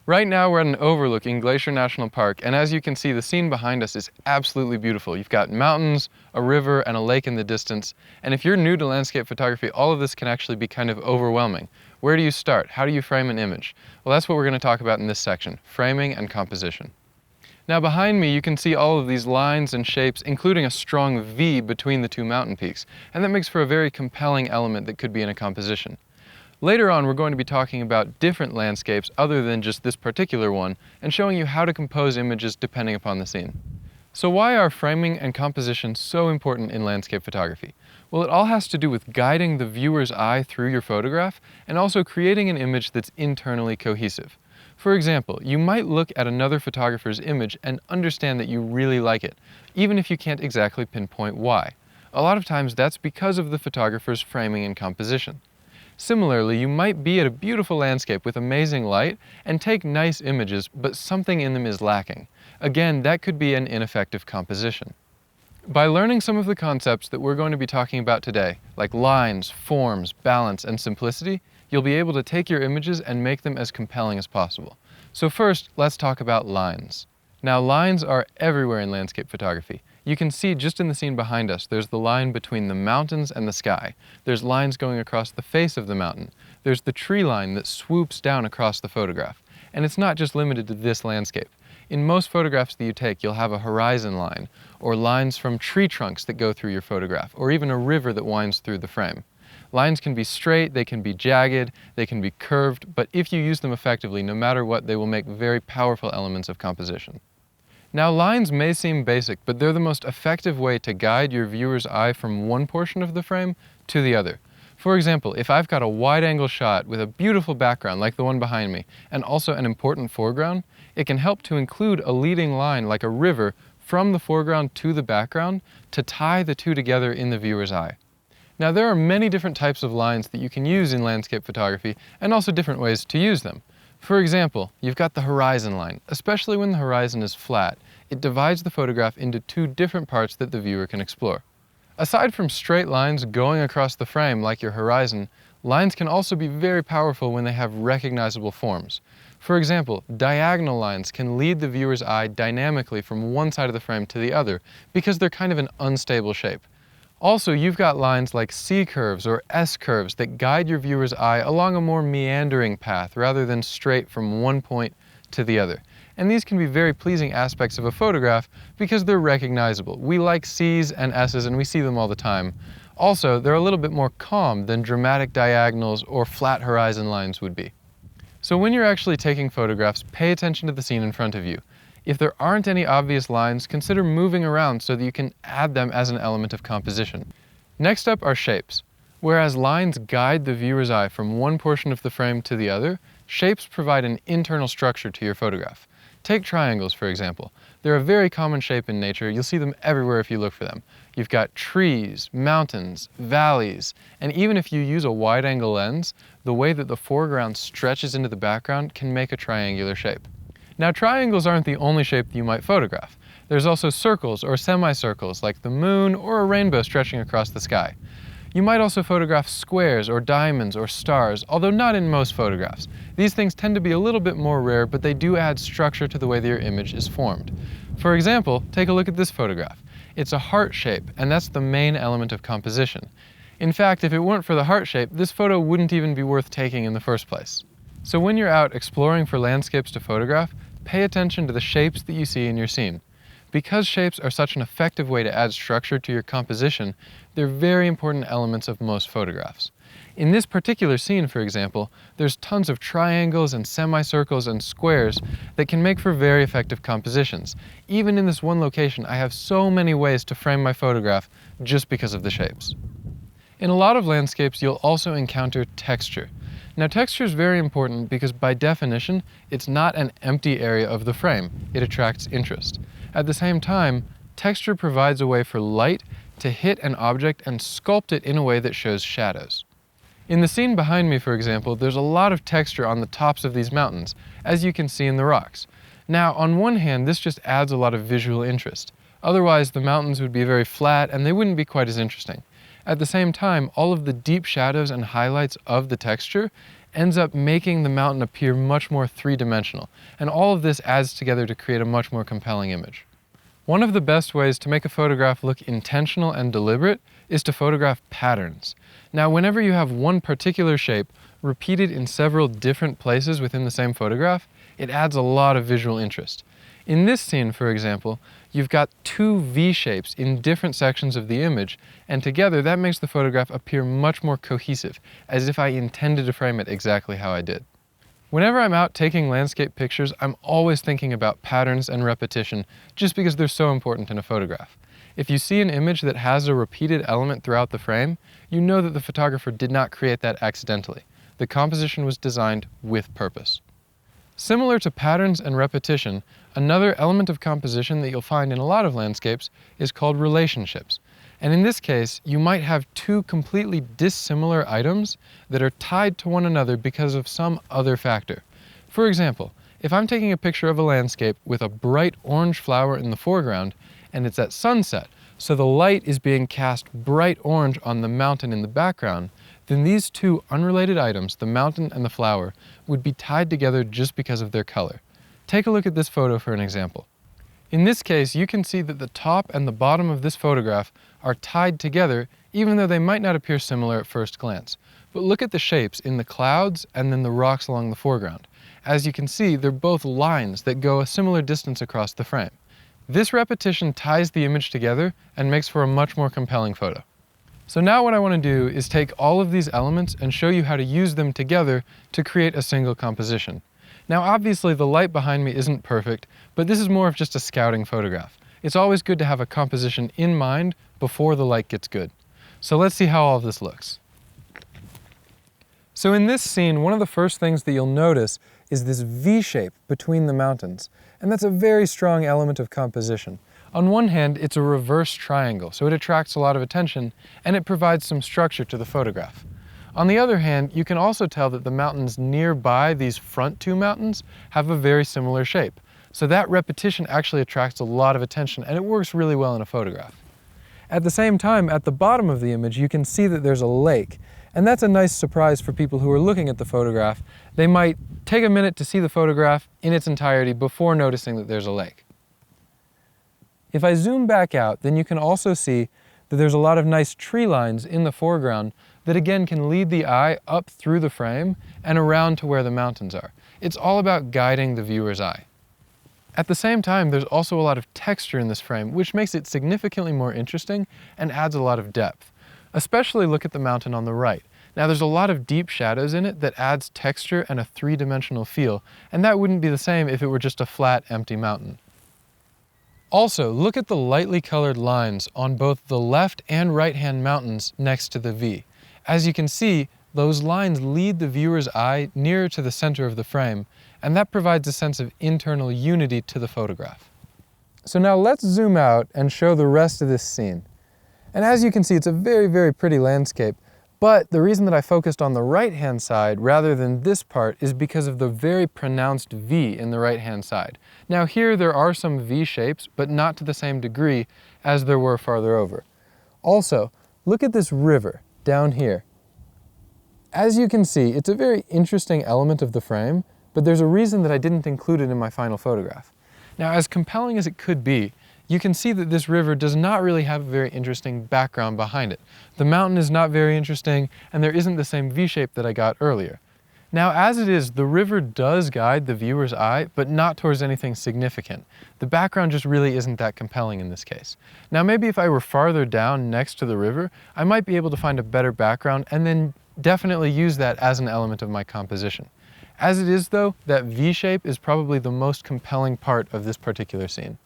Right now we're at an overlooking Glacier National Park, and as you can see, the scene behind us is absolutely beautiful. You've got mountains, a river, and a lake in the distance, and if you're new to landscape photography, all of this can actually be kind of overwhelming. Where do you start? How do you frame an image? Well, that's what we're going to talk about in this section, framing and composition. Now behind me you can see all of these lines and shapes, including a strong V between the two mountain peaks, and that makes for a very compelling element that could be in a composition. Later on, we're going to be talking about different landscapes other than just this particular one, and showing you how to compose images depending upon the scene. So why are framing and composition so important in landscape photography? Well, it all has to do with guiding the viewer's eye through your photograph and also creating an image that's internally cohesive. For example, you might look at another photographer's image and understand that you really like it, even if you can't exactly pinpoint why. A lot of times that's because of the photographer's framing and composition. Similarly, you might be at a beautiful landscape with amazing light and take nice images, but something in them is lacking. Again, that could be an ineffective composition. By learning some of the concepts that we're going to be talking about today, like lines, forms, balance, and simplicity, you'll be able to take your images and make them as compelling as possible. So first, let's talk about lines. Now, lines are everywhere in landscape photography. You can see just in the scene behind us, there's the line between the mountains and the sky. There's lines going across the face of the mountain. There's the tree line that swoops down across the photograph. And it's not just limited to this landscape. In most photographs that you take, you'll have a horizon line, or lines from tree trunks that go through your photograph, or even a river that winds through the frame. Lines can be straight, they can be jagged, they can be curved, but if you use them effectively, no matter what, they will make very powerful elements of composition. Now, lines may seem basic, but they're the most effective way to guide your viewer's eye from one portion of the frame to the other. For example, if I've got a wide-angle shot with a beautiful background like the one behind me, and also an important foreground, it can help to include a leading line like a river from the foreground to the background to tie the two together in the viewer's eye. Now, there are many different types of lines that you can use in landscape photography, and also different ways to use them. For example, you've got the horizon line. Especially when the horizon is flat, it divides the photograph into two different parts that the viewer can explore. Aside from straight lines going across the frame like your horizon, lines can also be very powerful when they have recognizable forms. For example, diagonal lines can lead the viewer's eye dynamically from one side of the frame to the other because they're kind of an unstable shape. Also, you've got lines like C-curves or S-curves that guide your viewer's eye along a more meandering path rather than straight from one point to the other. And these can be very pleasing aspects of a photograph because they're recognizable. We like C's and S's and we see them all the time. Also, they're a little bit more calm than dramatic diagonals or flat horizon lines would be. So when you're actually taking photographs, pay attention to the scene in front of you. If there aren't any obvious lines, consider moving around so that you can add them as an element of composition. Next up are shapes. Whereas lines guide the viewer's eye from one portion of the frame to the other, shapes provide an internal structure to your photograph. Take triangles, for example. They're a very common shape in nature. You'll see them everywhere if you look for them. You've got trees, mountains, valleys, and even if you use a wide-angle lens, the way that the foreground stretches into the background can make a triangular shape. Now, triangles aren't the only shape that you might photograph. There's also circles or semicircles like the moon or a rainbow stretching across the sky. You might also photograph squares or diamonds or stars, although not in most photographs. These things tend to be a little bit more rare, but they do add structure to the way that your image is formed. For example, take a look at this photograph. It's a heart shape, and that's the main element of composition. In fact, if it weren't for the heart shape, this photo wouldn't even be worth taking in the first place. So when you're out exploring for landscapes to photograph, pay attention to the shapes that you see in your scene. Because shapes are such an effective way to add structure to your composition, they're very important elements of most photographs. In this particular scene, for example, there's tons of triangles and semicircles and squares that can make for very effective compositions. Even in this one location, I have so many ways to frame my photograph just because of the shapes. In a lot of landscapes, you'll also encounter texture. Now, texture is very important because by definition, it's not an empty area of the frame. It attracts interest. At the same time, texture provides a way for light to hit an object and sculpt it in a way that shows shadows. In the scene behind me, for example, there's a lot of texture on the tops of these mountains, as you can see in the rocks. Now, on one hand, this just adds a lot of visual interest. Otherwise, the mountains would be very flat and they wouldn't be quite as interesting. At the same time, all of the deep shadows and highlights of the texture ends up making the mountain appear much more three-dimensional, and all of this adds together to create a much more compelling image. One of the best ways to make a photograph look intentional and deliberate is to photograph patterns. Now, whenever you have one particular shape repeated in several different places within the same photograph, it adds a lot of visual interest. In this scene, for example, you've got two V shapes in different sections of the image, and together that makes the photograph appear much more cohesive, as if I intended to frame it exactly how I did. Whenever I'm out taking landscape pictures, I'm always thinking about patterns and repetition, just because they're so important in a photograph. If you see an image that has a repeated element throughout the frame, you know that the photographer did not create that accidentally. The composition was designed with purpose. Similar to patterns and repetition, another element of composition that you'll find in a lot of landscapes is called relationships. And in this case, you might have two completely dissimilar items that are tied to one another because of some other factor. For example, if I'm taking a picture of a landscape with a bright orange flower in the foreground, and it's at sunset, so the light is being cast bright orange on the mountain in the background, then these two unrelated items, the mountain and the flower, would be tied together just because of their color. Take a look at this photo for an example. In this case, you can see that the top and the bottom of this photograph are tied together, even though they might not appear similar at first glance. But look at the shapes in the clouds and then the rocks along the foreground. As you can see, they're both lines that go a similar distance across the frame. This repetition ties the image together and makes for a much more compelling photo. So now what I want to do is take all of these elements and show you how to use them together to create a single composition. Now obviously the light behind me isn't perfect, but this is more of just a scouting photograph. It's always good to have a composition in mind before the light gets good. So let's see how all of this looks. So in this scene, one of the first things that you'll notice is this V shape between the mountains, and that's a very strong element of composition. On one hand, it's a reverse triangle, so it attracts a lot of attention, and it provides some structure to the photograph. On the other hand, you can also tell that the mountains nearby these front two mountains have a very similar shape. So that repetition actually attracts a lot of attention, and it works really well in a photograph. At the same time, at the bottom of the image, you can see that there's a lake, and that's a nice surprise for people who are looking at the photograph. They might take a minute to see the photograph in its entirety before noticing that there's a lake. If I zoom back out, then you can also see that there's a lot of nice tree lines in the foreground that again can lead the eye up through the frame and around to where the mountains are. It's all about guiding the viewer's eye. At the same time, there's also a lot of texture in this frame, which makes it significantly more interesting and adds a lot of depth. Especially look at the mountain on the right. Now there's a lot of deep shadows in it that adds texture and a three-dimensional feel, and that wouldn't be the same if it were just a flat, empty mountain. Also, look at the lightly colored lines on both the left and right-hand mountains next to the V. As you can see, those lines lead the viewer's eye nearer to the center of the frame, and that provides a sense of internal unity to the photograph. So now let's zoom out and show the rest of this scene. And as you can see, it's a very, very pretty landscape, but the reason that I focused on the right-hand side rather than this part is because of the very pronounced V in the right-hand side. Now here there are some V shapes, but not to the same degree as there were farther over. Also, look at this river down here. As you can see, it's a very interesting element of the frame, but there's a reason that I didn't include it in my final photograph. Now, as compelling as it could be, you can see that this river does not really have a very interesting background behind it. The mountain is not very interesting, and there isn't the same V shape that I got earlier. Now, as it is, the river does guide the viewer's eye, but not towards anything significant. The background just really isn't that compelling in this case. Now, maybe if I were farther down next to the river, I might be able to find a better background and then definitely use that as an element of my composition. As it is though, that V shape is probably the most compelling part of this particular scene.